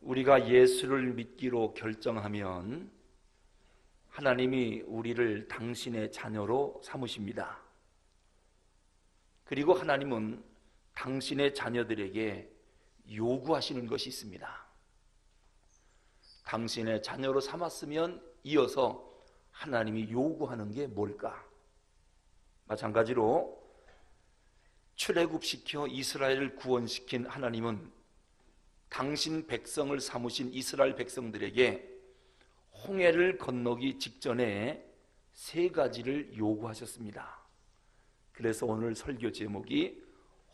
우리가 예수를 믿기로 결정하면 하나님이 우리를 당신의 자녀로 삼으십니다. 그리고 하나님은 당신의 자녀들에게 요구하시는 것이 있습니다. 당신의 자녀로 삼았으면 이어서 하나님이 요구하는 게 뭘까? 마찬가지로 출애굽시켜 이스라엘을 구원시킨 하나님은 당신 백성을 삼으신 이스라엘 백성들에게 홍해를 건너기 직전에 세 가지를 요구하셨습니다. 그래서 오늘 설교 제목이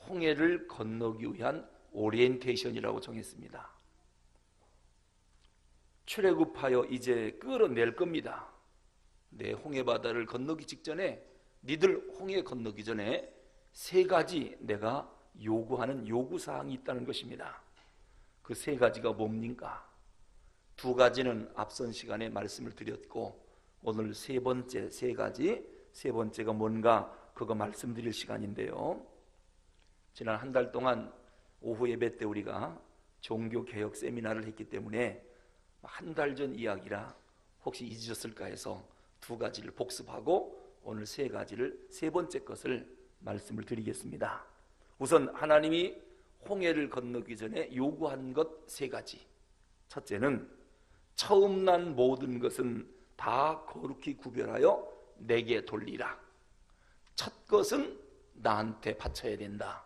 홍해를 건너기 위한 오리엔테이션이라고 정했습니다. 출애굽하여 이제 끌어낼 겁니다. 내 홍해 바다를 건너기 직전에, 니들 홍해 건너기 전에 세 가지 내가 요구하는 요구사항이 있다는 것입니다. 그 세 가지가 뭡니까? 두 가지는 앞선 시간에 말씀을 드렸고, 오늘 세 번째 세 가지, 세 번째가 뭔가 그거 말씀드릴 시간인데요. 지난 한 달 동안 오후 예배 때 우리가 종교개혁 세미나를 했기 때문에 한 달 전 이야기라 혹시 잊으셨을까 해서 두 가지를 복습하고 오늘 세 가지를, 세 번째 것을 말씀을 드리겠습니다. 우선 하나님이 홍해를 건너기 전에 요구한 것 세 가지. 첫째는 처음 난 모든 것은 다 거룩히 구별하여 내게 돌리라. 첫 것은 나한테 바쳐야 된다.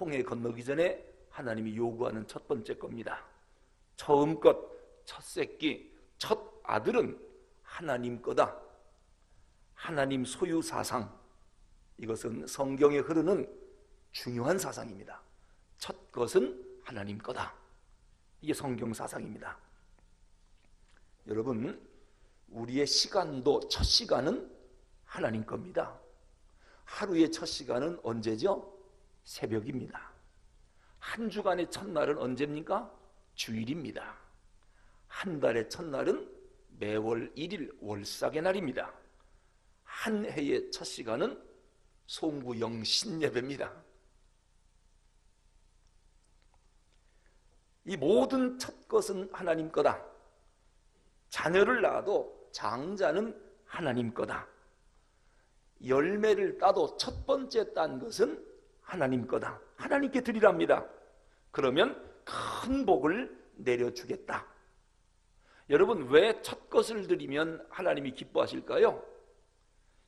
홍해 건너기 전에 하나님이 요구하는 첫 번째 겁니다. 처음 것, 첫 새끼, 첫 아들은 하나님 거다. 하나님 소유 사상, 이것은 성경에 흐르는 중요한 사상입니다. 첫 것은 하나님 거다. 이게 성경 사상입니다. 여러분, 우리의 시간도 첫 시간은 하나님 겁니다. 하루의 첫 시간은 언제죠? 새벽입니다. 한 주간의 첫날은 언제입니까? 주일입니다. 한 달의 첫날은 매월 1일 월삭의 날입니다. 한 해의 첫 시간은 송구영 신예배입니다. 이 모든 첫 것은 하나님 거다. 자녀를 낳아도 장자는 하나님 거다. 열매를 따도 첫 번째 딴 것은 하나님 거다. 하나님께 드리랍니다. 그러면 큰 복을 내려주겠다. 여러분, 왜 첫 것을 드리면 하나님이 기뻐하실까요?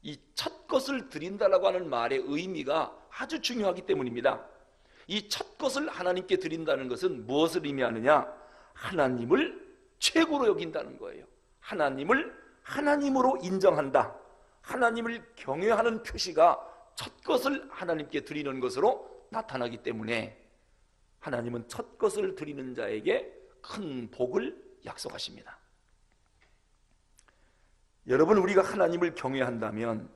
이 첫 것을 드린다라고 하는 말의 의미가 아주 중요하기 때문입니다. 이 첫 것을 하나님께 드린다는 것은 무엇을 의미하느냐? 하나님을 최고로 여긴다는 거예요. 하나님을 하나님으로 인정한다. 하나님을 경외하는 표시가 첫 것을 하나님께 드리는 것으로 나타나기 때문에 하나님은 첫 것을 드리는 자에게 큰 복을 약속하십니다. 여러분, 우리가 하나님을 경외한다면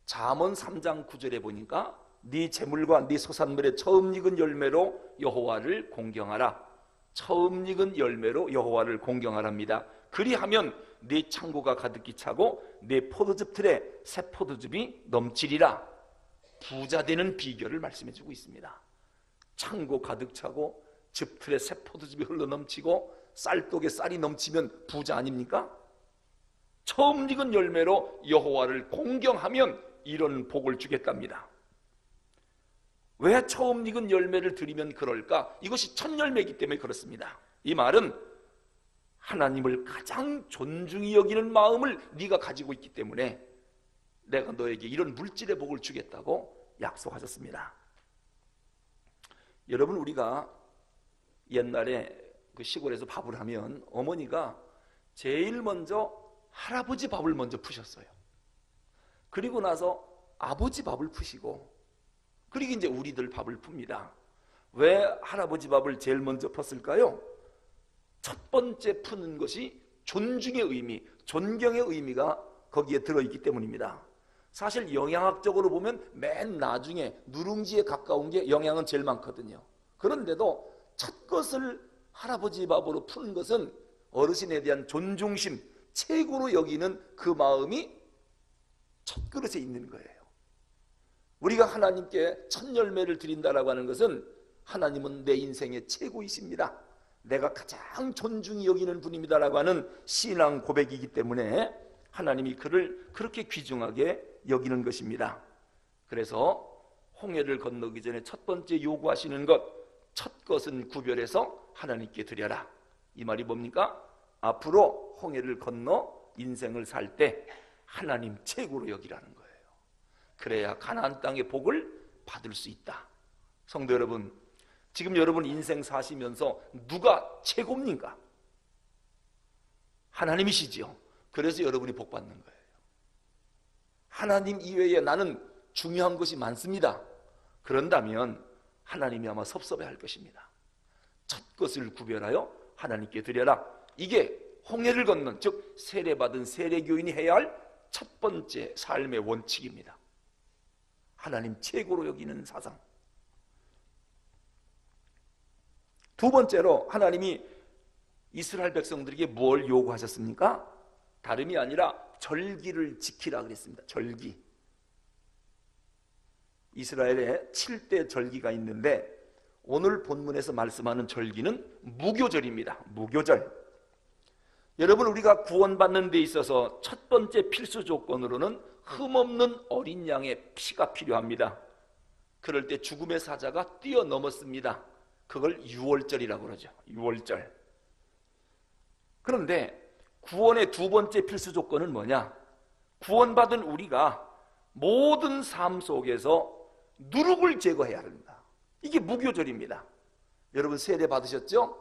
잠언 3장 9절에 보니까 네 재물과 네 소산물의 처음 익은 열매로 여호와를 공경하라. 처음 익은 열매로 여호와를 공경하랍니다. 그리하면 네 창고가 가득히 차고 네 포도즙 틀에 새 포도즙이 넘치리라. 부자 되는 비결을 말씀해 주고 있습니다. 창고 가득 차고 즙 틀에 새 포도즙이 흘러 넘치고 쌀독에 쌀이 넘치면 부자 아닙니까? 처음 익은 열매로 여호와를 공경하면 이런 복을 주겠답니다. 왜 처음 익은 열매를 드리면 그럴까? 이것이 첫 열매이기 때문에 그렇습니다. 이 말은 하나님을 가장 존중히 여기는 마음을 네가 가지고 있기 때문에 내가 너에게 이런 물질의 복을 주겠다고 약속하셨습니다. 여러분, 우리가 옛날에 그 시골에서 밥을 하면 어머니가 제일 먼저 할아버지 밥을 먼저 푸셨어요. 그리고 나서 아버지 밥을 푸시고, 그리고 이제 우리들 밥을 풉니다. 왜 할아버지 밥을 제일 먼저 폈을까요? 첫 번째 푸는 것이 존중의 의미, 존경의 의미가 거기에 들어있기 때문입니다. 사실 영양학적으로 보면 맨 나중에 누룽지에 가까운 게 영양은 제일 많거든요. 그런데도 첫 것을 할아버지 밥으로 푸는 것은 어르신에 대한 존중심, 최고로 여기는 그 마음이 첫 그릇에 있는 거예요. 우리가 하나님께 첫 열매를 드린다라고 하는 것은 하나님은 내 인생의 최고이십니다. 내가 가장 존중히 여기는 분입니다라고 하는 신앙 고백이기 때문에 하나님이 그를 그렇게 귀중하게 여기는 것입니다. 그래서 홍해를 건너기 전에 첫 번째 요구하시는 것, 첫 것은 구별해서 하나님께 드려라. 이 말이 뭡니까? 앞으로 홍해를 건너 인생을 살 때 하나님 최고로 여기라는 거예요. 그래야 가나안 땅의 복을 받을 수 있다. 성도 여러분, 지금 여러분 인생 사시면서 누가 최고입니까? 하나님이시지요. 그래서 여러분이 복 받는 거예요. 하나님 이외에 나는 중요한 것이 많습니다. 그런다면 하나님이 아마 섭섭해할 것입니다. 첫 것을 구별하여 하나님께 드려라. 이게 홍해를 건넌, 즉 세례받은 세례교인이 해야 할 첫 번째 삶의 원칙입니다. 하나님 최고로 여기는 사상. 두 번째로 하나님이 이스라엘 백성들에게 뭘 요구하셨습니까? 다름이 아니라 절기를 지키라 그랬습니다. 절기. 이스라엘에 7대 절기가 있는데 오늘 본문에서 말씀하는 절기는 무교절입니다. 무교절. 여러분, 우리가 구원받는 데 있어서 첫 번째 필수 조건으로는 흠없는 어린 양의 피가 필요합니다. 그럴 때 죽음의 사자가 뛰어넘었습니다. 그걸 유월절이라고 그러죠. 유월절. 그런데 구원의 두 번째 필수 조건은 뭐냐? 구원받은 우리가 모든 삶 속에서 누룩을 제거해야 합니다. 이게 무교절입니다. 여러분 세례 받으셨죠?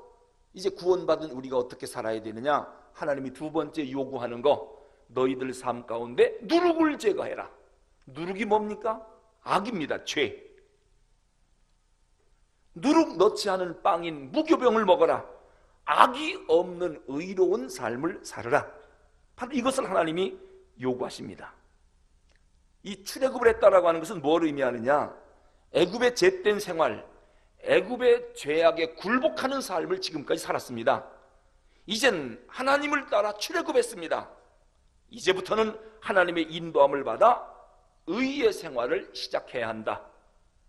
이제 구원받은 우리가 어떻게 살아야 되느냐? 하나님이 두 번째 요구하는 거, 너희들 삶 가운데 누룩을 제거해라. 누룩이 뭡니까? 악입니다. 죄. 누룩 넣지 않은 빵인 무교병을 먹어라. 악이 없는 의로운 삶을 살아라. 바로 이것을 하나님이 요구하십니다. 이 출애굽을 했다라고 하는 것은 뭘 의미하느냐? 애굽의 잿된 생활, 애굽의 죄악에 굴복하는 삶을 지금까지 살았습니다. 이젠 하나님을 따라 출애굽했습니다. 이제부터는 하나님의 인도함을 받아 의의 생활을 시작해야 한다.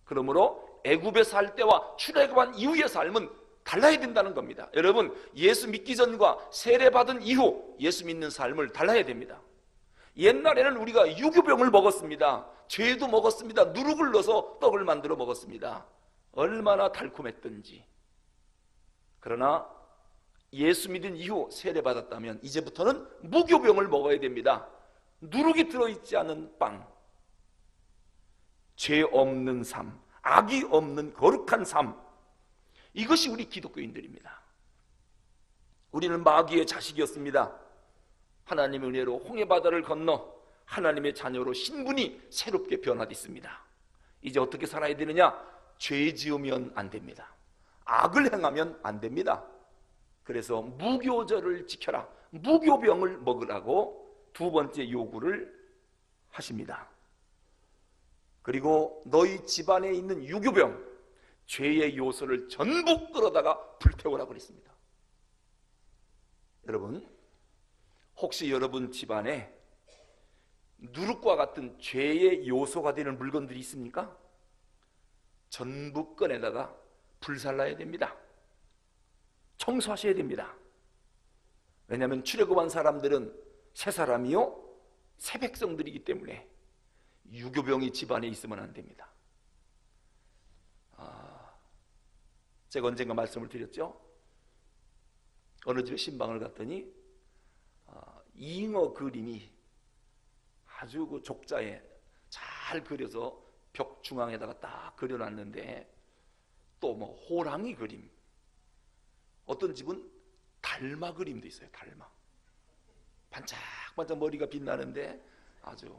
그러므로 애굽에 살 때와 출애굽한 이후의 삶은 달라야 된다는 겁니다. 여러분, 예수 믿기 전과 세례받은 이후 예수 믿는 삶을 달라야 됩니다. 옛날에는 우리가 유교병을 먹었습니다. 죄도 먹었습니다. 누룩을 넣어서 떡을 만들어 먹었습니다. 얼마나 달콤했던지. 그러나 예수 믿은 이후 세례받았다면 이제부터는 무교병을 먹어야 됩니다. 누룩이 들어있지 않은 빵, 죄 없는 삶, 악이 없는 거룩한 삶, 이것이 우리 기독교인들입니다. 우리는 마귀의 자식이었습니다. 하나님의 은혜로 홍해바다를 건너 하나님의 자녀로 신분이 새롭게 변화됐습니다. 이제 어떻게 살아야 되느냐? 죄 지으면 안 됩니다. 악을 행하면 안 됩니다. 그래서 무교절을 지켜라, 무교병을 먹으라고 두 번째 요구를 하십니다. 그리고 너희 집안에 있는 유교병, 죄의 요소를 전부 끌어다가 불태우라고 그랬습니다. 여러분, 혹시 여러분 집안에 누룩과 같은 죄의 요소가 되는 물건들이 있습니까? 전부 꺼내다가 불살라야 됩니다. 청소하셔야 됩니다. 왜냐하면 출애굽한 사람들은 새 사람이요 새 백성들이기 때문에 유교병이 집안에 있으면 안 됩니다. 제가 언젠가 말씀을 드렸죠. 어느 집에 신방을 갔더니 잉어 그림이 아주 그 족자에 잘 그려서 벽 중앙에다가 딱 그려놨는데 또 뭐 호랑이 그림, 어떤 집은 달마 그림도 있어요. 달마, 반짝반짝 머리가 빛나는데 아주,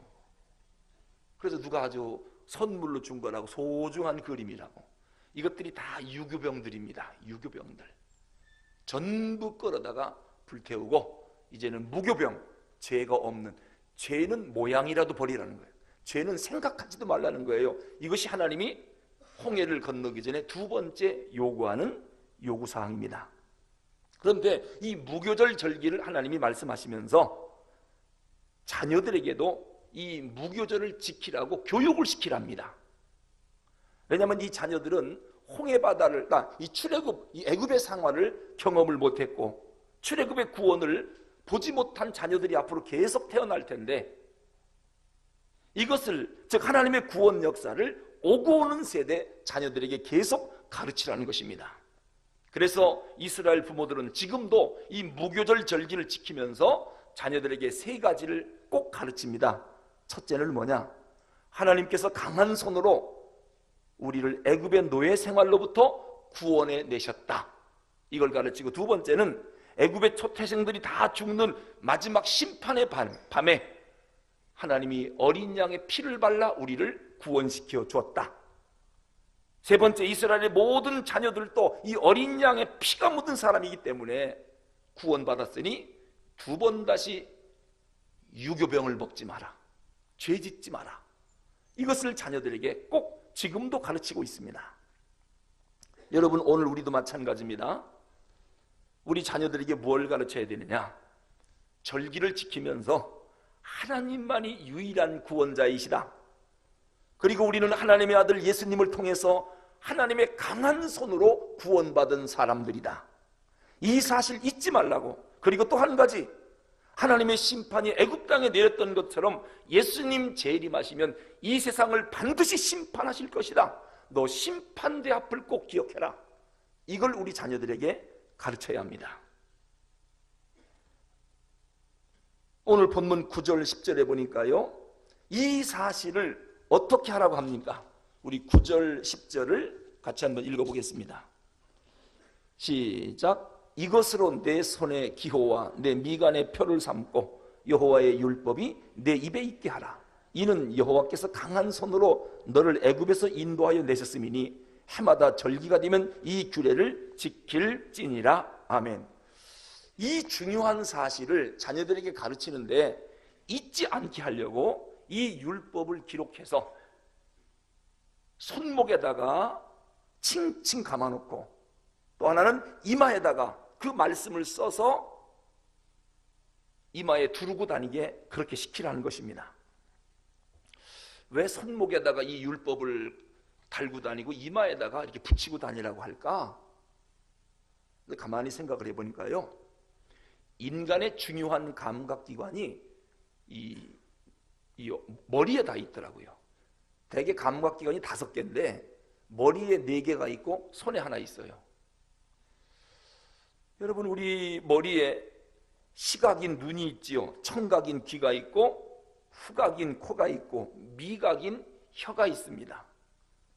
그래서 누가 아주 선물로 준 거라고, 소중한 그림이라고. 이것들이 다 유교병들입니다. 유교병들 전부 끌어다가 불태우고 이제는 무교병, 죄가 없는, 죄는 모양이라도 버리라는 거예요. 죄는 생각하지도 말라는 거예요. 이것이 하나님이 홍해를 건너기 전에 두 번째 요구하는 요구사항입니다. 그런데 이 무교절 절기를 하나님이 말씀하시면서 자녀들에게도 이 무교절을 지키라고 교육을 시키랍니다. 왜냐하면 이 자녀들은 홍해 바다를, 이 출애굽, 이 애굽의 상황을 경험을 못했고 출애굽의 구원을 보지 못한 자녀들이 앞으로 계속 태어날 텐데, 이것을, 즉 하나님의 구원 역사를 오고 오는 세대 자녀들에게 계속 가르치라는 것입니다. 그래서 이스라엘 부모들은 지금도 이 무교절 절기를 지키면서 자녀들에게 세 가지를 꼭 가르칩니다. 첫째는 뭐냐? 하나님께서 강한 손으로 우리를 애굽의 노예 생활로부터 구원해 내셨다, 이걸 가르치고, 두 번째는 애굽의 초태생들이 다 죽는 마지막 심판의 밤에 하나님이 어린 양의 피를 발라 우리를 구원시켜 주었다. 세 번째, 이스라엘의 모든 자녀들도 이 어린 양의 피가 묻은 사람이기 때문에 구원받았으니 두 번 다시 유교병을 먹지 마라, 죄 짓지 마라. 이것을 자녀들에게 꼭 지금도 가르치고 있습니다. 여러분, 오늘 우리도 마찬가지입니다. 우리 자녀들에게 뭘 가르쳐야 되느냐? 절기를 지키면서 하나님만이 유일한 구원자이시다, 그리고 우리는 하나님의 아들 예수님을 통해서 하나님의 강한 손으로 구원받은 사람들이다, 이 사실 잊지 말라고. 그리고 또 한 가지, 하나님의 심판이 애굽 땅에 내렸던 것처럼 예수님 재림하시면 이 세상을 반드시 심판하실 것이다, 너 심판대 앞을 꼭 기억해라. 이걸 우리 자녀들에게 가르쳐야 합니다. 오늘 본문 9절 10절에 보니까요, 이 사실을 어떻게 하라고 합니까? 우리 9절 10절을 같이 한번 읽어보겠습니다. 시작. 이것으로 내 손의 기호와 내 미간의 표를 삼고 여호와의 율법이 내 입에 있게 하라. 이는 여호와께서 강한 손으로 너를 애굽에서 인도하여 내셨음이니 해마다 절기가 되면 이 규례를 지킬지니라. 아멘. 이 중요한 사실을 자녀들에게 가르치는데 잊지 않게 하려고 이 율법을 기록해서 손목에다가 칭칭 감아놓고, 또 하나는 이마에다가 그 말씀을 써서 이마에 두르고 다니게 그렇게 시키라는 것입니다. 왜 손목에다가 이 율법을 달고 다니고 이마에다가 이렇게 붙이고 다니라고 할까? 근데 가만히 생각을 해보니까요, 인간의 중요한 감각기관이 이 머리에 다 있더라고요. 대개 감각기관이 5개인데 머리에 4개가 있고 손에 하나 있어요. 여러분, 우리 머리에 시각인 눈이 있지요, 청각인 귀가 있고 후각인 코가 있고 미각인 혀가 있습니다.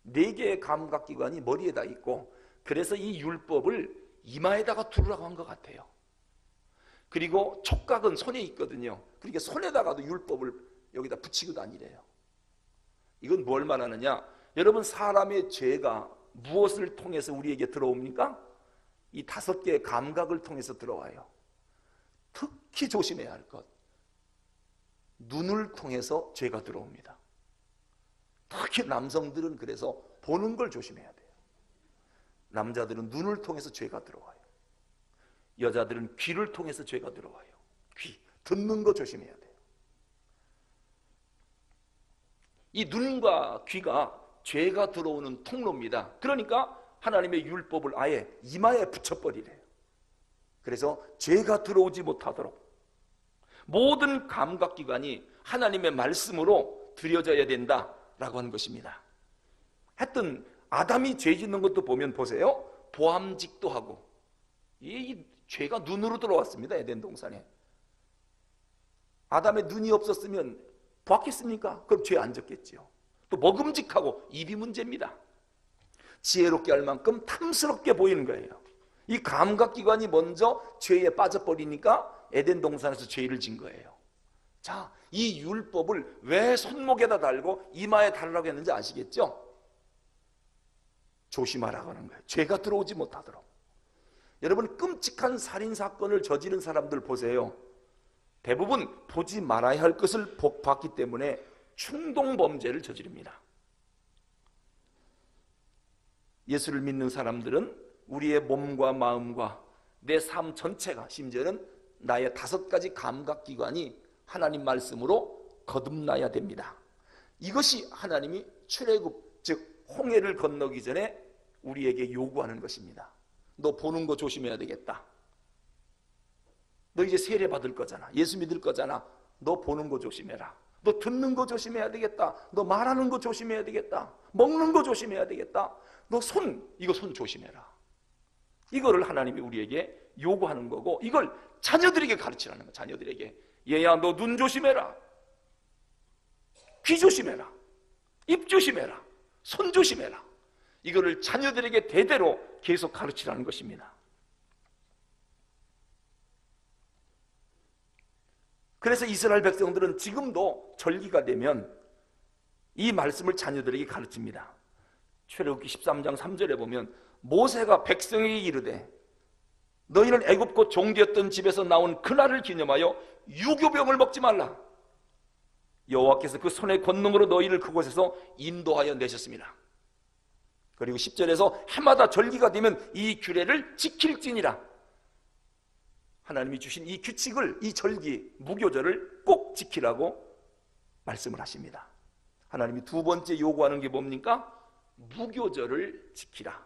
4개의 감각기관이 머리에 다 있고, 그래서 이 율법을 이마에다가 두르라고 한 것 같아요. 그리고 촉각은 손에 있거든요. 그러니까 손에다가도 율법을 여기다 붙이고 다니래요. 이건 뭘 말하느냐? 여러분, 사람의 죄가 무엇을 통해서 우리에게 들어옵니까? 이 5개의 감각을 통해서 들어와요. 특히 조심해야 할 것, 눈을 통해서 죄가 들어옵니다. 특히 남성들은 그래서 보는 걸 조심해야 돼요. 남자들은 눈을 통해서 죄가 들어와요. 여자들은 귀를 통해서 죄가 들어와요. 귀, 듣는 거 조심해야 돼요. 이 눈과 귀가 죄가 들어오는 통로입니다. 그러니까 하나님의 율법을 아예 이마에 붙여버리래요. 그래서 죄가 들어오지 못하도록 모든 감각기관이 하나님의 말씀으로 들여져야 된다라고 하는 것입니다. 하여튼 아담이 죄 짓는 것도 보면 보세요, 보암직도 하고, 이 죄가 눈으로 들어왔습니다. 에덴 동산에. 아담의 눈이 없었으면 보았겠습니까? 그럼 죄 안 졌겠죠. 또 먹음직하고, 입이 문제입니다. 지혜롭게 할 만큼 탐스럽게 보이는 거예요. 이 감각기관이 먼저 죄에 빠져버리니까 에덴 동산에서 죄를 진 거예요. 자, 이 율법을 왜 손목에다 달고 이마에 달라고 했는지 아시겠죠? 조심하라고 하는 거예요. 죄가 들어오지 못하도록. 여러분, 끔찍한 살인사건을 저지른 사람들 보세요. 대부분 보지 말아야 할 것을 봤기 때문에 충동범죄를 저지릅니다. 예수를 믿는 사람들은 우리의 몸과 마음과 내 삶 전체가, 심지어는 나의 5가지 감각기관이 하나님 말씀으로 거듭나야 됩니다. 이것이 하나님이 출애굽, 즉 홍해를 건너기 전에 우리에게 요구하는 것입니다. 너 보는 거 조심해야 되겠다. 너 이제 세례 받을 거잖아. 예수 믿을 거잖아. 너 보는 거 조심해라. 너 듣는 거 조심해야 되겠다. 너 말하는 거 조심해야 되겠다. 먹는 거 조심해야 되겠다. 너 이거 손 조심해라. 이거를 하나님이 우리에게 요구하는 거고, 이걸 자녀들에게 가르치라는 거야. 자녀들에게. 얘야, 너 눈 조심해라. 귀 조심해라. 입 조심해라. 손 조심해라. 이거를 자녀들에게 대대로 계속 가르치라는 것입니다. 그래서 이스라엘 백성들은 지금도 절기가 되면 이 말씀을 자녀들에게 가르칩니다. 출애굽기 13장 3절에 보면 모세가 백성에게 이르되 너희는 애굽고 종되었던 집에서 나온 그날을 기념하여 유교병을 먹지 말라. 여호와께서 그 손의 권능으로 너희를 그곳에서 인도하여 내셨습니다. 그리고 10절에서 해마다 절기가 되면 이 규례를 지킬지니라. 하나님이 주신 이 규칙을, 이 절기, 무교절을 꼭 지키라고 말씀을 하십니다. 하나님이 두 번째 요구하는 게 뭡니까? 무교절을 지키라.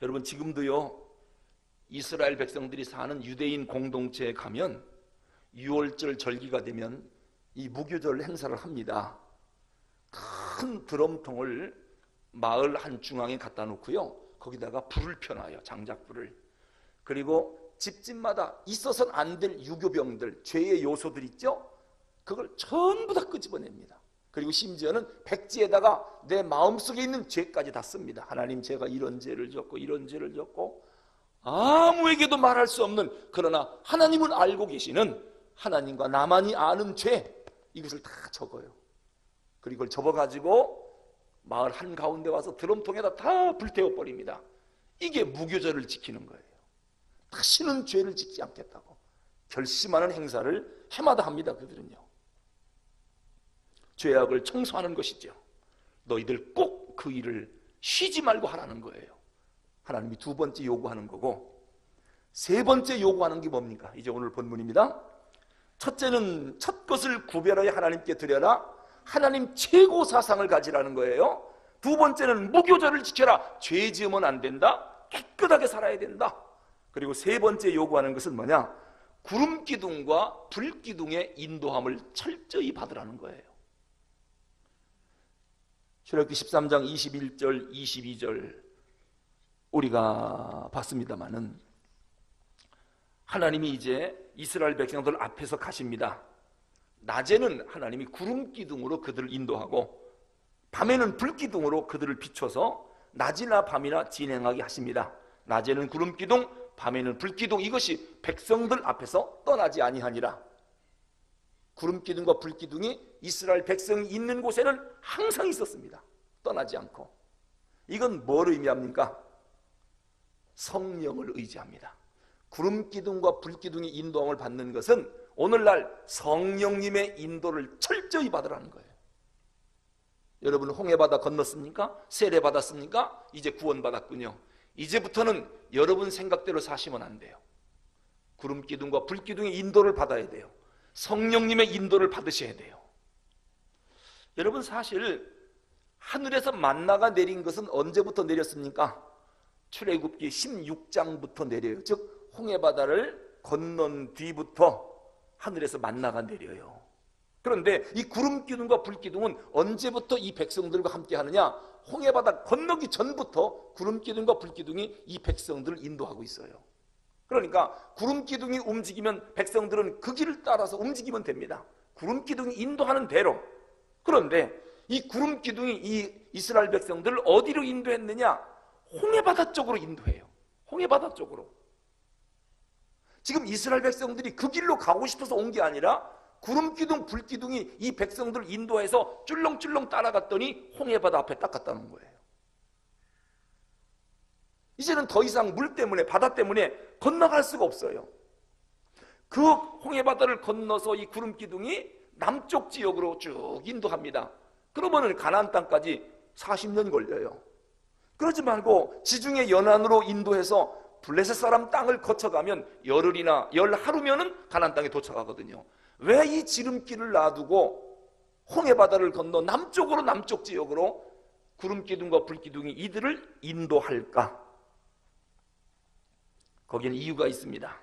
여러분, 지금도요, 이스라엘 백성들이 사는 유대인 공동체에 가면 6월절 절기가 되면 이 무교절 행사를 합니다. 큰 드럼통을 마을 한 중앙에 갖다 놓고요, 거기다가 불을 펴놔요. 장작불을. 그리고 집집마다 있어서는 안 될 유교병들, 죄의 요소들 있죠? 그걸 전부 다 끄집어냅니다. 그리고 심지어는 백지에다가 내 마음속에 있는 죄까지 다 씁니다. 하나님, 제가 이런 죄를 졌고 이런 죄를 졌고, 아무에게도 말할 수 없는, 그러나 하나님은 알고 계시는, 하나님과 나만이 아는 죄, 이것을 다 적어요. 그리고 이걸 접어가지고 마을 한가운데 와서 드럼통에다 다 불태워버립니다. 이게 무교절을 지키는 거예요. 다시는 죄를 짓지 않겠다고 결심하는 행사를 해마다 합니다. 그들은요, 죄악을 청소하는 것이죠. 너희들 꼭 그 일을 쉬지 말고 하라는 거예요. 하나님이 두 번째 요구하는 거고, 세 번째 요구하는 게 뭡니까? 이제 오늘 본문입니다. 첫째는 첫 것을 구별하여 하나님께 드려라. 하나님 최고 사상을 가지라는 거예요. 두 번째는 무교절을 지켜라. 죄 지으면 안 된다. 깨끗하게 살아야 된다. 그리고 세 번째 요구하는 것은 뭐냐? 구름기둥과 불기둥의 인도함을 철저히 받으라는 거예요. 출애굽기 13장 21절 22절 우리가 봤습니다마는, 하나님이 이제 이스라엘 백성들 앞에서 가십니다. 낮에는 하나님이 구름기둥으로 그들을 인도하고 밤에는 불기둥으로 그들을 비춰서 낮이나 밤이나 진행하게 하십니다. 낮에는 구름기둥, 밤에는 불기둥, 이것이 백성들 앞에서 떠나지 아니하니라. 구름기둥과 불기둥이 이스라엘 백성이 있는 곳에는 항상 있었습니다. 떠나지 않고. 이건 뭘 의미합니까? 성령을 의지합니다. 구름기둥과 불기둥이 인도함을 받는 것은 오늘날 성령님의 인도를 철저히 받으라는 거예요. 여러분, 홍해바다 건넜습니까? 세례 받았습니까? 이제 구원받았군요. 이제부터는 여러분 생각대로 사시면 안 돼요. 구름기둥과 불기둥의 인도를 받아야 돼요. 성령님의 인도를 받으셔야 돼요. 여러분, 사실 하늘에서 만나가 내린 것은 언제부터 내렸습니까? 출애굽기 16장부터 내려요. 즉 홍해바다를 건넌 뒤부터 하늘에서 만나가 내려요. 그런데 이 구름기둥과 불기둥은 언제부터 이 백성들과 함께 하느냐? 홍해바다 건너기 전부터 구름기둥과 불기둥이 이 백성들을 인도하고 있어요. 그러니까 구름기둥이 움직이면 백성들은 그 길을 따라서 움직이면 됩니다. 구름기둥이 인도하는 대로. 그런데 이 구름기둥이 이 이스라엘 백성들을 어디로 인도했느냐? 홍해바다 쪽으로 인도해요. 홍해바다 쪽으로. 지금 이스라엘 백성들이 그 길로 가고 싶어서 온 게 아니라 구름기둥, 불기둥이 이 백성들을 인도해서 쭈렁쭈렁 따라갔더니 홍해바다 앞에 딱 갖다 놓은 거예요. 이제는 더 이상 물 때문에, 바다 때문에 건너갈 수가 없어요. 그 홍해바다를 건너서 이 구름기둥이 남쪽 지역으로 쭉 인도합니다. 그러면은 가나안 땅까지 40년 걸려요. 그러지 말고 지중해 연안으로 인도해서 블레셋 사람 땅을 거쳐가면 열흘이나 열하루면은 가나안 땅에 도착하거든요. 왜 이 지름길을 놔두고 홍해바다를 건너 남쪽으로, 남쪽 지역으로 구름 기둥과 불 기둥이 이들을 인도할까? 거기는 이유가 있습니다.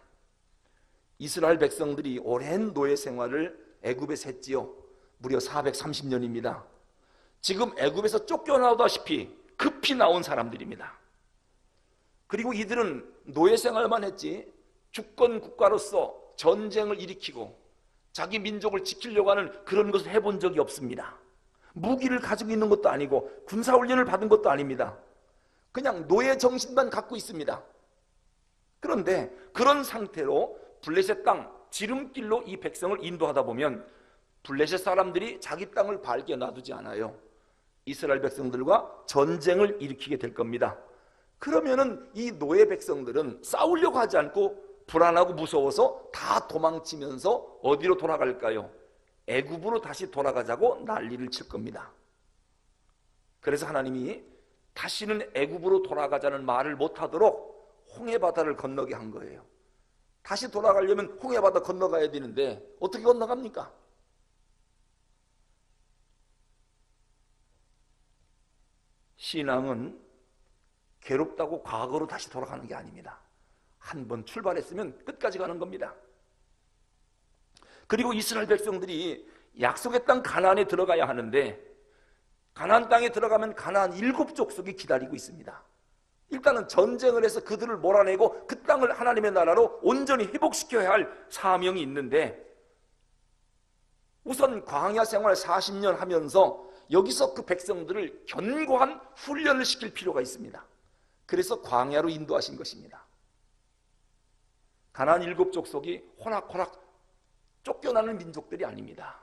이스라엘 백성들이 오랜 노예 생활을 애굽에서 했지요. 무려 430년입니다. 지금 애굽에서 쫓겨나오다시피 급히 나온 사람들입니다. 그리고 이들은 노예 생활만 했지 주권 국가로서 전쟁을 일으키고 자기 민족을 지키려고 하는 그런 것을 해본 적이 없습니다. 무기를 가지고 있는 것도 아니고 군사훈련을 받은 것도 아닙니다. 그냥 노예 정신만 갖고 있습니다. 그런데 그런 상태로 블레셋 땅 지름길로 이 백성을 인도하다 보면 블레셋 사람들이 자기 땅을 밝게 놔두지 않아요. 이스라엘 백성들과 전쟁을 일으키게 될 겁니다. 그러면은 이 노예 백성들은 싸우려고 하지 않고 불안하고 무서워서 다 도망치면서 어디로 돌아갈까요? 애굽으로 다시 돌아가자고 난리를 칠 겁니다. 그래서 하나님이 다시는 애굽으로 돌아가자는 말을 못하도록 홍해바다를 건너게 한 거예요. 다시 돌아가려면 홍해바다 건너가야 되는데 어떻게 건너갑니까? 신앙은 괴롭다고 과거로 다시 돌아가는 게 아닙니다. 한번 출발했으면 끝까지 가는 겁니다. 그리고 이스라엘 백성들이 약속의 땅 가나안에 들어가야 하는데 가나안 땅에 들어가면 가나안 7족속이 기다리고 있습니다. 일단은 전쟁을 해서 그들을 몰아내고 그 땅을 하나님의 나라로 온전히 회복시켜야 할 사명이 있는데 우선 광야 생활 40년 하면서 여기서 그 백성들을 견고한 훈련을 시킬 필요가 있습니다. 그래서 광야로 인도하신 것입니다. 가나안 7족속이 호락호락 쫓겨나는 민족들이 아닙니다.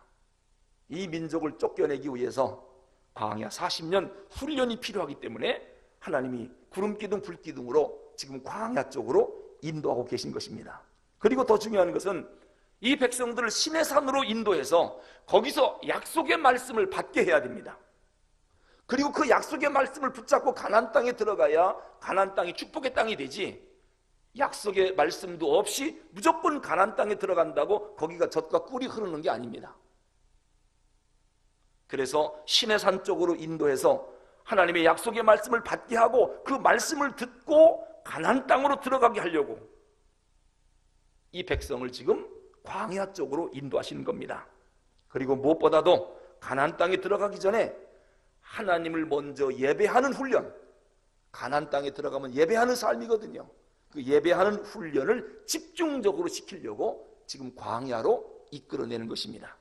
이 민족을 쫓겨내기 위해서 광야 40년 훈련이 필요하기 때문에 하나님이 구름기둥 불기둥으로 지금 광야 쪽으로 인도하고 계신 것입니다. 그리고 더 중요한 것은 이 백성들을 시내산으로 인도해서 거기서 약속의 말씀을 받게 해야 됩니다. 그리고 그 약속의 말씀을 붙잡고 가나안 땅에 들어가야 가나안 땅이 축복의 땅이 되지, 약속의 말씀도 없이 무조건 가나안 땅에 들어간다고 거기가 젖과 꿀이 흐르는 게 아닙니다. 그래서 시내산 쪽으로 인도해서 하나님의 약속의 말씀을 받게 하고 그 말씀을 듣고 가나안 땅으로 들어가게 하려고 이 백성을 지금 광야 쪽으로 인도하시는 겁니다. 그리고 무엇보다도 가나안 땅에 들어가기 전에 하나님을 먼저 예배하는 훈련, 가나안 땅에 들어가면 예배하는 삶이거든요. 그 예배하는 훈련을 집중적으로 시키려고 지금 광야로 이끌어내는 것입니다.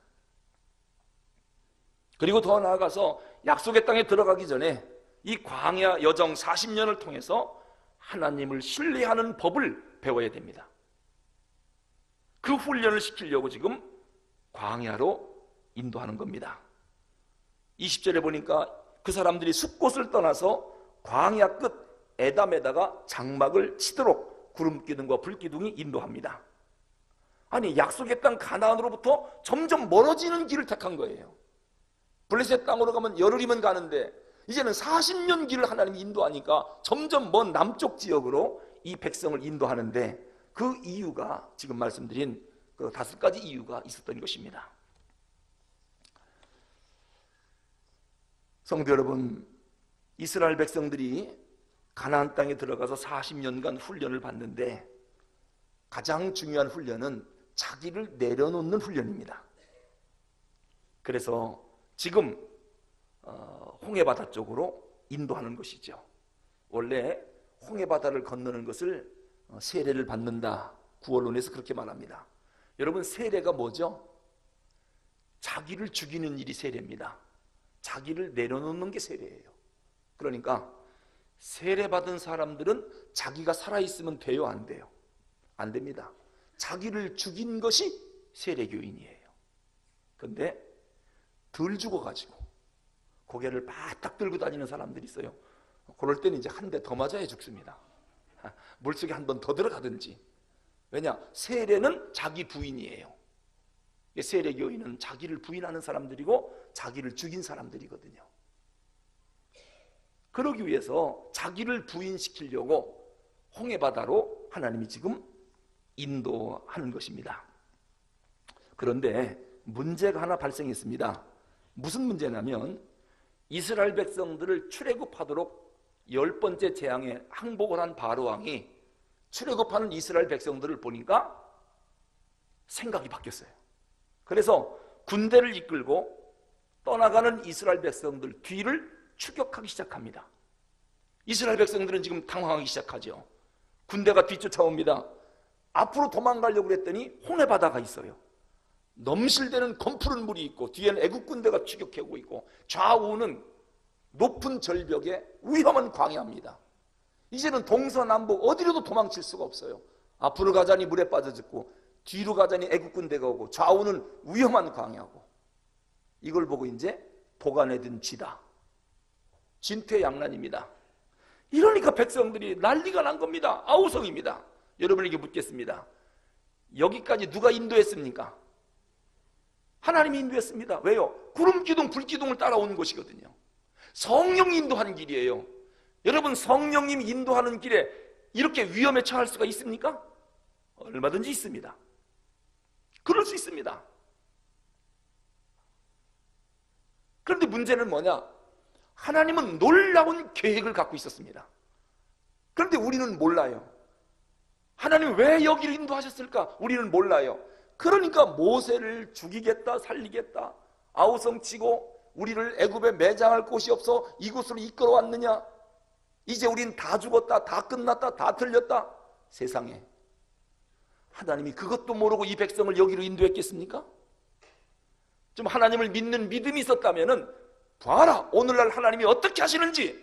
그리고 더 나아가서 약속의 땅에 들어가기 전에 이 광야 여정 40년을 통해서 하나님을 신뢰하는 법을 배워야 됩니다. 그 훈련을 시키려고 지금 광야로 인도하는 겁니다. 20절에 보니까 그 사람들이 숲곳을 떠나서 광야 끝 에담에다가 장막을 치도록 구름기둥과 불기둥이 인도합니다. 아니, 약속의 땅 가나안으로부터 점점 멀어지는 길을 택한 거예요. 블레셋 땅으로 가면 열흘이면 가는데 이제는 40년 길을 하나님이 인도하니까 점점 먼 남쪽 지역으로 이 백성을 인도하는데 그 이유가 지금 말씀드린 그 5가지 이유가 있었던 것입니다. 성도 여러분, 이스라엘 백성들이 가나안 땅에 들어가서 40년간 훈련을 받는데 가장 중요한 훈련은 자기를 내려놓는 훈련입니다. 그래서 지금 홍해바다 쪽으로 인도하는 것이죠. 원래 홍해바다를 건너는 것을 세례를 받는다, 구원론에서 그렇게 말합니다. 여러분, 세례가 뭐죠? 자기를 죽이는 일이 세례입니다. 자기를 내려놓는 게 세례예요. 그러니까 세례받은 사람들은 자기가 살아있으면 돼요, 안 돼요? 안 됩니다. 자기를 죽인 것이 세례교인이에요. 그런데 덜 죽어가지고 고개를 바짝 들고 다니는 사람들이 있어요. 그럴 때는 이제 한 대 더 맞아야 죽습니다. 물속에 한 번 더 들어가든지. 왜냐? 세례는 자기 부인이에요. 세례교인은 자기를 부인하는 사람들이고 자기를 죽인 사람들이거든요. 그러기 위해서 자기를 부인시키려고 홍해바다로 하나님이 지금 인도하는 것입니다. 그런데 문제가 하나 발생했습니다. 무슨 문제냐면 이스라엘 백성들을 출애굽하도록 10번째 재앙에 항복을 한 바로 왕이 출애굽하는 이스라엘 백성들을 보니까 생각이 바뀌었어요. 그래서 군대를 이끌고 떠나가는 이스라엘 백성들 뒤를 추격하기 시작합니다. 이스라엘 백성들은 지금 당황하기 시작하죠. 군대가 뒤쫓아옵니다. 앞으로 도망가려고 했더니 홍해바다가 있어요. 넘실대는 검푸른 물이 있고 뒤에는 애국 군대가 추격하고 있고 좌우는 높은 절벽에 위험한 광야입니다. 이제는 동서남북 어디로도 도망칠 수가 없어요. 앞으로 가자니 물에 빠져 죽고 뒤로 가자니 애국 군대가 오고 좌우는 위험한 광야고, 이걸 보고 이제 보관에 든 쥐다, 진퇴양난입니다. 이러니까 백성들이 난리가 난 겁니다. 아우성입니다. 여러분에게 묻겠습니다. 여기까지 누가 인도했습니까? 하나님이 인도했습니다. 왜요? 구름기둥 불기둥을 따라오는 곳이거든요. 성령이 인도하는 길이에요. 여러분, 성령님이 인도하는 길에 이렇게 위험에 처할 수가 있습니까? 얼마든지 있습니다. 그럴 수 있습니다. 그런데 문제는 뭐냐? 하나님은 놀라운 계획을 갖고 있었습니다. 그런데 우리는 몰라요. 하나님 왜 여기를 인도하셨을까? 우리는 몰라요. 그러니까 모세를 죽이겠다 살리겠다 아우성치고 우리를 애굽에 매장할 곳이 없어 이곳으로 이끌어왔느냐? 이제 우린 다 죽었다, 다 끝났다, 다 틀렸다. 세상에, 하나님이 그것도 모르고 이 백성을 여기로 인도했겠습니까? 좀 하나님을 믿는 믿음이 있었다면은 봐라, 오늘날 하나님이 어떻게 하시는지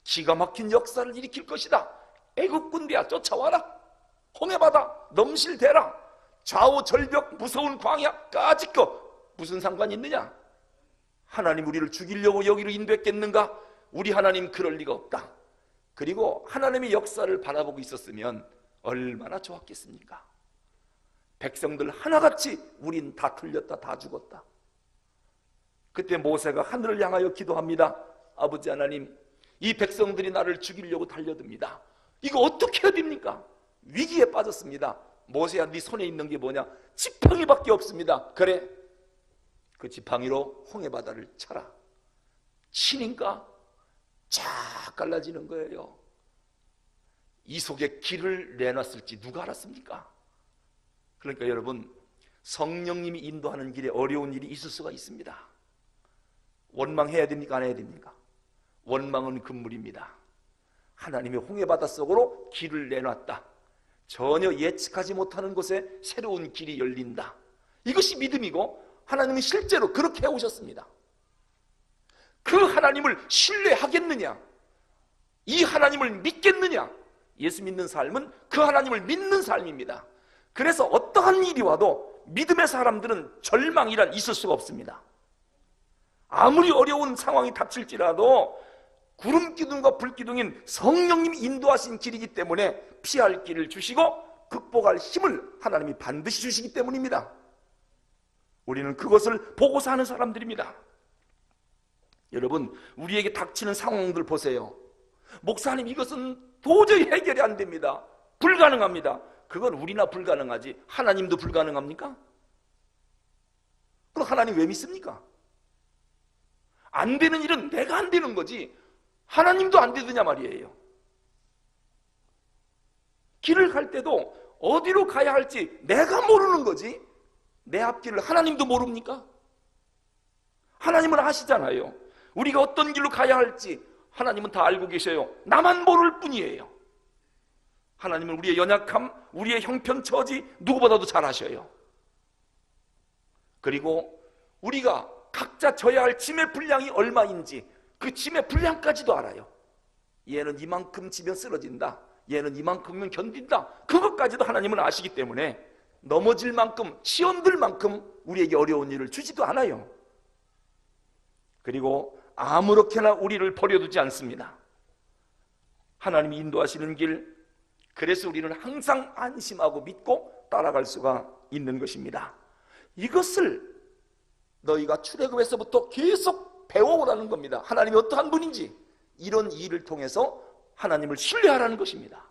기가 막힌 역사를 일으킬 것이다. 애국 군대야, 쫓아와라. 홍해바다 넘실대라. 좌우 절벽 무서운 광야까지 거 무슨 상관이 있느냐? 하나님 우리를 죽이려고 여기로 인도했겠는가? 우리 하나님 그럴 리가 없다. 그리고 하나님의 역사를 바라보고 있었으면 얼마나 좋았겠습니까? 백성들 하나같이 우린 다 틀렸다, 다 죽었다. 그때 모세가 하늘을 향하여 기도합니다. 아버지 하나님, 이 백성들이 나를 죽이려고 달려듭니다. 이거 어떻게 해야 됩니까? 위기에 빠졌습니다. 모세야, 네 손에 있는 게 뭐냐? 지팡이밖에 없습니다. 그래, 그 지팡이로 홍해바다를 쳐라. 치니까 쫙 갈라지는 거예요. 이 속에 길을 내놨을지 누가 알았습니까? 그러니까 여러분, 성령님이 인도하는 길에 어려운 일이 있을 수가 있습니다. 원망해야 됩니까? 안 해야 됩니까? 원망은 금물입니다. 하나님의 홍해바다 속으로 길을 내놨다. 전혀 예측하지 못하는 곳에 새로운 길이 열린다. 이것이 믿음이고 하나님은 실제로 그렇게 해오셨습니다. 그 하나님을 신뢰하겠느냐? 이 하나님을 믿겠느냐? 예수 믿는 삶은 그 하나님을 믿는 삶입니다. 그래서 어떠한 일이 와도 믿음의 사람들은 절망이란 있을 수가 없습니다. 아무리 어려운 상황이 닥칠지라도 구름기둥과 불기둥인 성령님이 인도하신 길이기 때문에 피할 길을 주시고 극복할 힘을 하나님이 반드시 주시기 때문입니다. 우리는 그것을 보고 사는 사람들입니다. 여러분, 우리에게 닥치는 상황들 보세요. 목사님, 이것은 도저히 해결이 안 됩니다. 불가능합니다. 그건 우리나 불가능하지 하나님도 불가능합니까? 그럼 하나님 왜 믿습니까? 안 되는 일은 내가 안 되는 거지 하나님도 안 되느냐 말이에요. 길을 갈 때도 어디로 가야 할지 내가 모르는 거지 내 앞길을 하나님도 모릅니까? 하나님은 아시잖아요. 우리가 어떤 길로 가야 할지 하나님은 다 알고 계셔요. 나만 모를 뿐이에요. 하나님은 우리의 연약함, 우리의 형편처지 누구보다도 잘 아셔요. 그리고 우리가 각자 져야 할 짐의 분량이 얼마인지 그 짐의 분량까지도 알아요. 얘는 이만큼 지면 쓰러진다, 얘는 이만큼은 견딘다, 그것까지도 하나님은 아시기 때문에 넘어질 만큼, 시험들 만큼 우리에게 어려운 일을 주지도 않아요. 그리고 아무렇게나 우리를 버려두지 않습니다. 하나님이 인도하시는 길, 그래서 우리는 항상 안심하고 믿고 따라갈 수가 있는 것입니다. 이것을 너희가 출애굽에서부터 계속 배워오라는 겁니다. 하나님이 어떠한 분인지 이런 일을 통해서 하나님을 신뢰하라는 것입니다.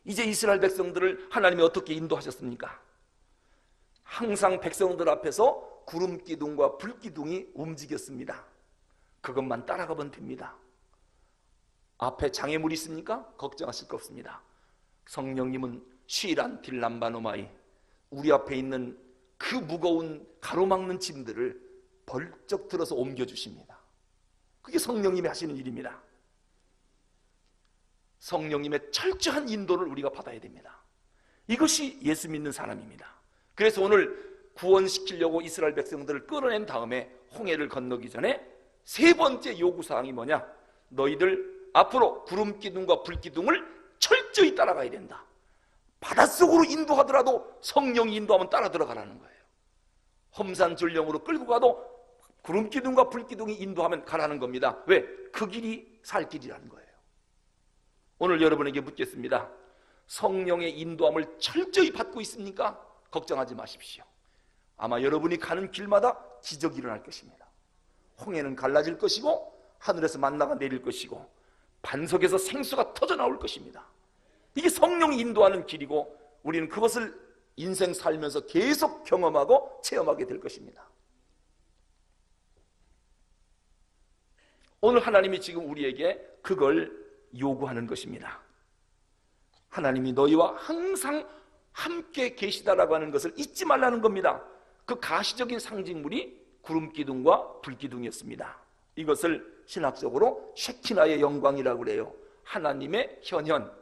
이제 이스라엘 백성들을 하나님이 어떻게 인도하셨습니까? 항상 백성들 앞에서 구름 기둥과 불 기둥이 움직였습니다. 그것만 따라가면 됩니다. 앞에 장애물이 있습니까? 걱정하실 거 없습니다. 성령님은 쉬란 딜람바노마이, 우리 앞에 있는 그 무거운 가로막는 짐들을 벌쩍 들어서 옮겨주십니다. 그게 성령님이 하시는 일입니다. 성령님의 철저한 인도를 우리가 받아야 됩니다. 이것이 예수 믿는 사람입니다. 그래서 오늘 구원시키려고 이스라엘 백성들을 끌어낸 다음에 홍해를 건너기 전에 세 번째 요구사항이 뭐냐? 너희들 앞으로 구름 기둥과 불 기둥을 철저히 따라가야 된다. 바닷속으로 인도하더라도 성령이 인도하면 따라 들어가라는 거예요. 험산 전령으로 끌고 가도 구름 기둥과 불 기둥이 인도하면 가라는 겁니다. 왜? 그 길이 살 길이라는 거예요. 오늘 여러분에게 묻겠습니다. 성령의 인도함을 철저히 받고 있습니까? 걱정하지 마십시오. 아마 여러분이 가는 길마다 기적이 일어날 것입니다. 홍해는 갈라질 것이고 하늘에서 만나가 내릴 것이고 반석에서 생수가 터져 나올 것입니다. 이게 성령이 인도하는 길이고 우리는 그것을 인생 살면서 계속 경험하고 체험하게 될 것입니다. 오늘 하나님이 지금 우리에게 그걸 요구하는 것입니다. 하나님이 너희와 항상 함께 계시다라고 하는 것을 잊지 말라는 겁니다. 그 가시적인 상징물이 구름 기둥과 불 기둥이었습니다. 이것을 신학적으로 셰키나의 영광이라고 그래요. 하나님의 현현,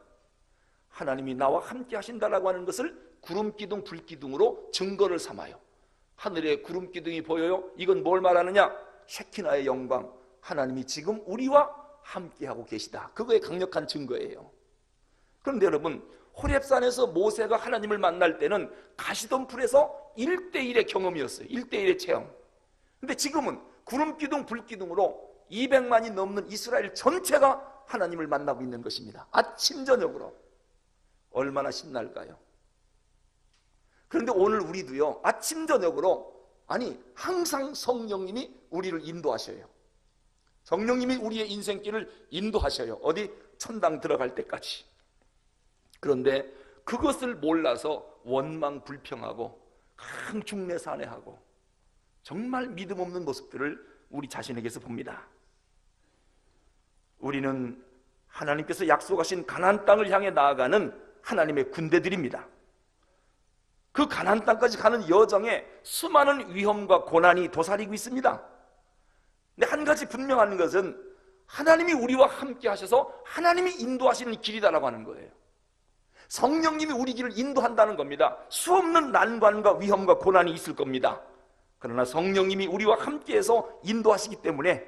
하나님이 나와 함께 하신다라고 하는 것을 구름 기둥, 불 기둥으로 증거를 삼아요. 하늘에 구름 기둥이 보여요. 이건 뭘 말하느냐? 셰키나의 영광, 하나님이 지금 우리와 함께하고 계시다. 그거의 강력한 증거예요. 그런데 여러분, 호렙산에서 모세가 하나님을 만날 때는 가시던 불에서 1대1의 경험이었어요. 1대1의 체험. 근데 지금은 구름 기둥, 불 기둥으로 200만이 넘는 이스라엘 전체가 하나님을 만나고 있는 것입니다. 아침 저녁으로. 얼마나 신날까요? 그런데 오늘 우리도요, 아침 저녁으로, 아니 항상 성령님이 우리를 인도하셔요. 성령님이 우리의 인생길을 인도하셔요. 어디? 천당 들어갈 때까지. 그런데 그것을 몰라서 원망불평하고 강중내산해하고 정말 믿음 없는 모습들을 우리 자신에게서 봅니다. 우리는 하나님께서 약속하신 가나안 땅을 향해 나아가는 하나님의 군대들입니다. 그 가나안 땅까지 가는 여정에 수많은 위험과 고난이 도사리고 있습니다. 근데 한 가지 분명한 것은 하나님이 우리와 함께 하셔서 하나님이 인도하시는 길이다라고 하는 거예요. 성령님이 우리 길을 인도한다는 겁니다. 수없는 난관과 위험과 고난이 있을 겁니다. 그러나 성령님이 우리와 함께해서 인도하시기 때문에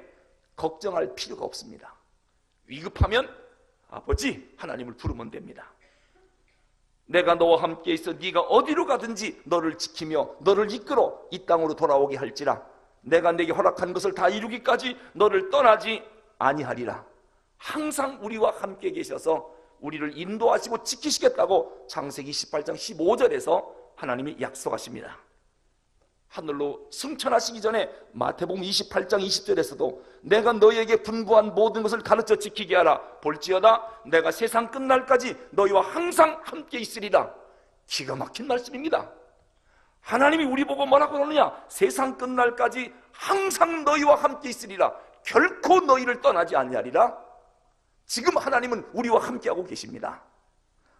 걱정할 필요가 없습니다. 위급하면 아버지 하나님을 부르면 됩니다. 내가 너와 함께 있어 네가 어디로 가든지 너를 지키며 너를 이끌어 이 땅으로 돌아오게 할지라. 내가 내게 허락한 것을 다 이루기까지 너를 떠나지 아니하리라. 항상 우리와 함께 계셔서 우리를 인도하시고 지키시겠다고 창세기 18장 15절에서 하나님이 약속하십니다. 하늘로 승천하시기 전에 마태복음 28장 20절에서도 내가 너희에게 분부한 모든 것을 가르쳐 지키게 하라. 볼지어다 내가 세상 끝날까지 너희와 항상 함께 있으리라. 기가 막힌 말씀입니다. 하나님이 우리 보고 뭐라고 그러느냐? 세상 끝날까지 항상 너희와 함께 있으리라. 결코 너희를 떠나지 아니하리라. 지금 하나님은 우리와 함께하고 계십니다.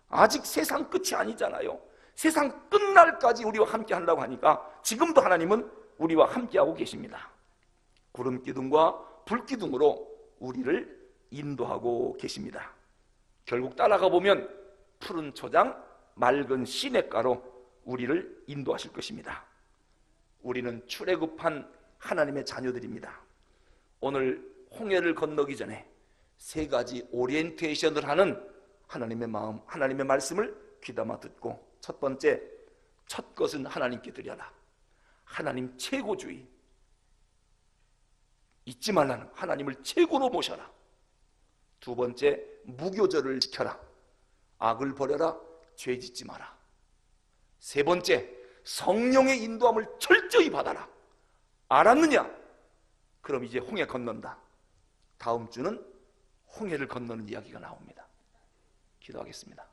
아직 세상 끝이 아니잖아요. 세상 끝날까지 우리와 함께 한다고 하니까 지금도 하나님은 우리와 함께하고 계십니다. 구름 기둥과 불 기둥으로 우리를 인도하고 계십니다. 결국 따라가 보면 푸른 초장, 맑은 시냇가로 우리를 인도하실 것입니다. 우리는 출애굽한 하나님의 자녀들입니다. 오늘 홍해를 건너기 전에 세 가지 오리엔테이션을 하는 하나님의 마음, 하나님의 말씀을 귀담아 듣고, 첫 번째, 첫 것은 하나님께 드려라. 하나님 최고주의, 잊지 말라는, 하나님을 최고로 모셔라. 두 번째, 무교절을 지켜라. 악을 버려라. 죄 짓지 마라. 세 번째, 성령의 인도함을 철저히 받아라. 알았느냐? 그럼 이제 홍해 건넌다. 다음 주는 홍해를 건너는 이야기가 나옵니다. 기도하겠습니다.